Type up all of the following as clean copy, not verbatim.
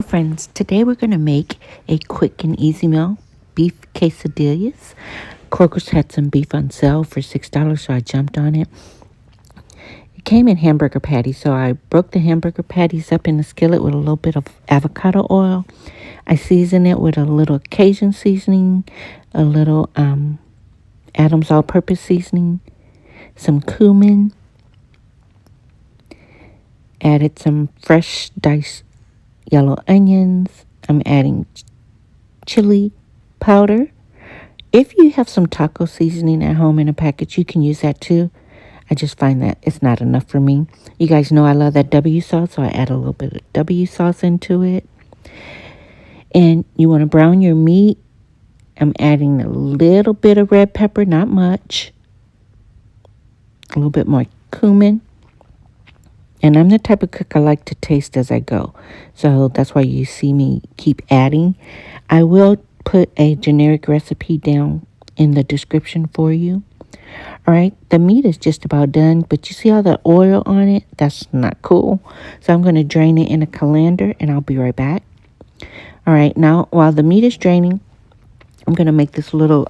Friends, today we're going to make a quick and easy meal, beef quesadillas. Kroger's had some beef on sale for $6, so I jumped on it. It came in hamburger patties, so I broke the hamburger patties up in the skillet with a little bit of avocado oil. I seasoned it with a little Cajun seasoning, a little Adam's all-purpose seasoning, some cumin, added some fresh diced yellow onions. I'm adding chili powder. If you have some taco seasoning at home in a package, you can use that too. I just find that it's not enough for me. You guys know I love that W sauce, so I add a little bit of W sauce into it. And you want to brown your meat. I'm adding a little bit of red pepper, not much. A little bit more cumin. And I'm the type of cook I like to taste as I go. So that's why you see me keep adding. I will put a generic recipe down in the description for you. All right, the meat is just about done, but you see all the oil on it? That's not cool. So I'm going to drain it in a colander, and I'll be right back. All right, now while the meat is draining, I'm going to make this little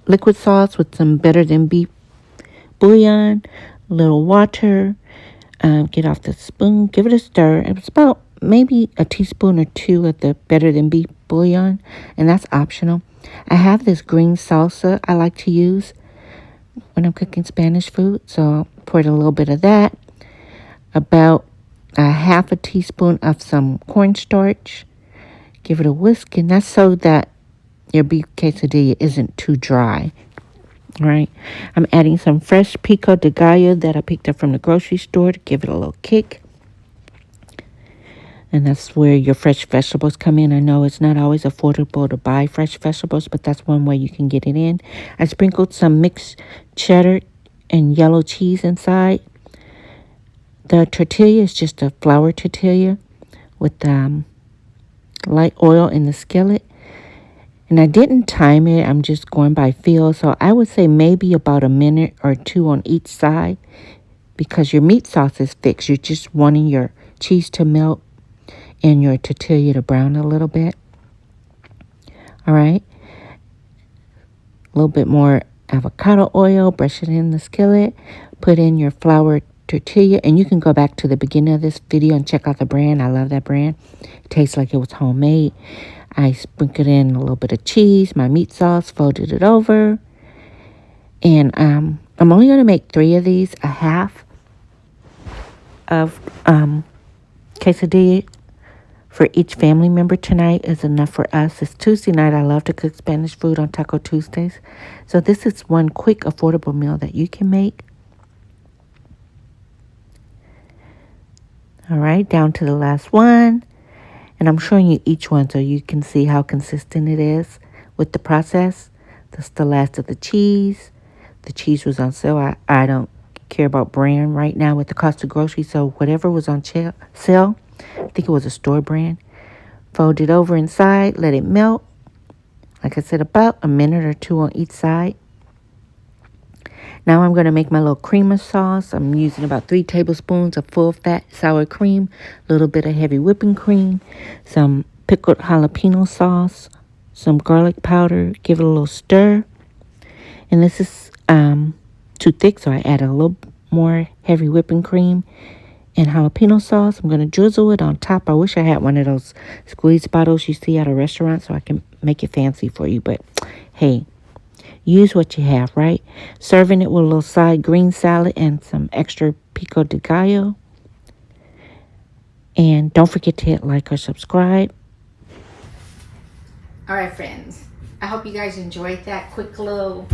liquid sauce with some better than beef bouillon, a little water. Get off the spoon, give it a stir. It was about maybe a teaspoon or two of the better than beef bouillon, and that's optional. I have this green salsa I like to use when I'm cooking Spanish food, so I'll pour a little bit of that. About a half a teaspoon of some cornstarch. Give it a whisk, and that's so that your beef quesadilla isn't too dry. All right, I'm adding some fresh pico de gallo that I picked up from the grocery store to give it a little kick. And that's where your fresh vegetables come in. I know it's not always affordable to buy fresh vegetables, but that's one way you can get it in. I sprinkled some mixed cheddar and yellow cheese inside. The tortilla is just a flour tortilla with light oil in the skillet. And I didn't time it. I'm just going by feel. So I would say maybe about a minute or two on each side because your meat sauce is fixed. You're just wanting your cheese to melt and your tortilla to brown a little bit. All right. A little bit more avocado oil. Brush it in the skillet. Put in your flour tortilla. And you can go back to the beginning of this video and check out the brand. I love that brand. It tastes like it was homemade. I sprinkled in a little bit of cheese, my meat sauce, folded it over. And I'm only going to make 3 of these. A half of quesadilla for each family member tonight is enough for us. It's Tuesday night. I love to cook Spanish food on Taco Tuesdays. So this is one quick, affordable meal that you can make. All right, down to the last one. And I'm showing you each one so you can see how consistent it is with the process. That's the last of the cheese. The cheese was on sale. I don't care about brand right now with the cost of groceries. So whatever was on sale, I think it was a store brand. Fold it over inside. Let it melt. Like I said, about a minute or two on each side. Now I'm going to make my little creamer sauce. I'm using about 3 tablespoons of full fat sour cream, a little bit of heavy whipping cream, some pickled jalapeno sauce, some garlic powder. Give it a little stir. And this is too thick, so I add a little more heavy whipping cream and jalapeno sauce. I'm going to drizzle it on top. I wish I had one of those squeeze bottles you see at a restaurant so I can make it fancy for you. But hey, use what you have, right? Serving it with a little side green salad and some extra pico de gallo. And don't forget to hit like or subscribe. All right, friends. I hope you guys enjoyed that quick little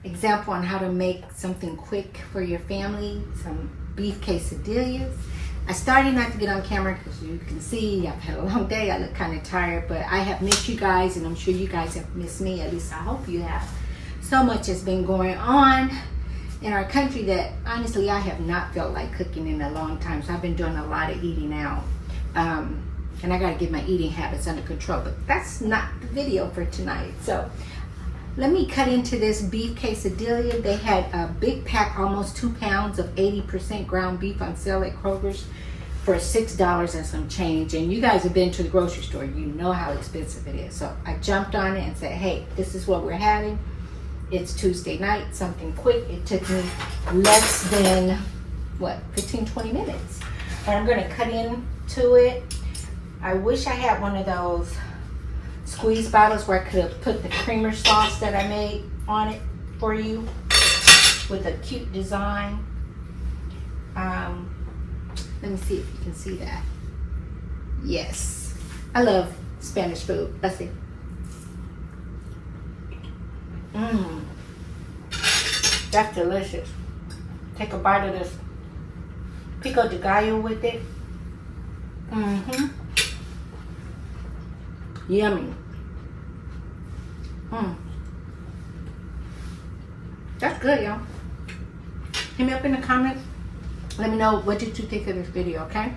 example on how to make something quick for your family. Some beef quesadillas. I started not to get on camera because you can see I've had a long day. I look kind of tired, but I have missed you guys, and I'm sure you guys have missed me. At least I hope you have. So much has been going on in our country that honestly I have not felt like cooking in a long time. So I've been doing a lot of eating out. And I got to get my eating habits under control. But that's not the video for tonight. So let me cut into this beef quesadilla. They had a big pack, almost 2 pounds of 80% ground beef on sale at Kroger's for $6 and some change. And you guys have been to the grocery store. You know how expensive it is. So I jumped on it and said, hey, this is what we're having. It's Tuesday night, something quick. It took me less than, 15-20 minutes. And I'm going to cut into it. I wish I had one of those squeeze bottles where I could have put the creamer sauce that I made on it for you with a cute design. Let me see if you can see that. Yes. I love Spanish food. Let's see. That's delicious. Take a bite of this pico de gallo with it. Yummy. That's good, y'all. Hit me up in the comments. Let me know what did you think of this video, okay?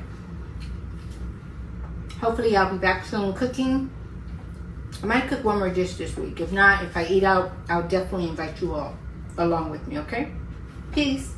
Hopefully I'll be back soon cooking. I might cook one more dish this week. If not, if I eat out, I'll definitely invite you all along with me, okay? Peace.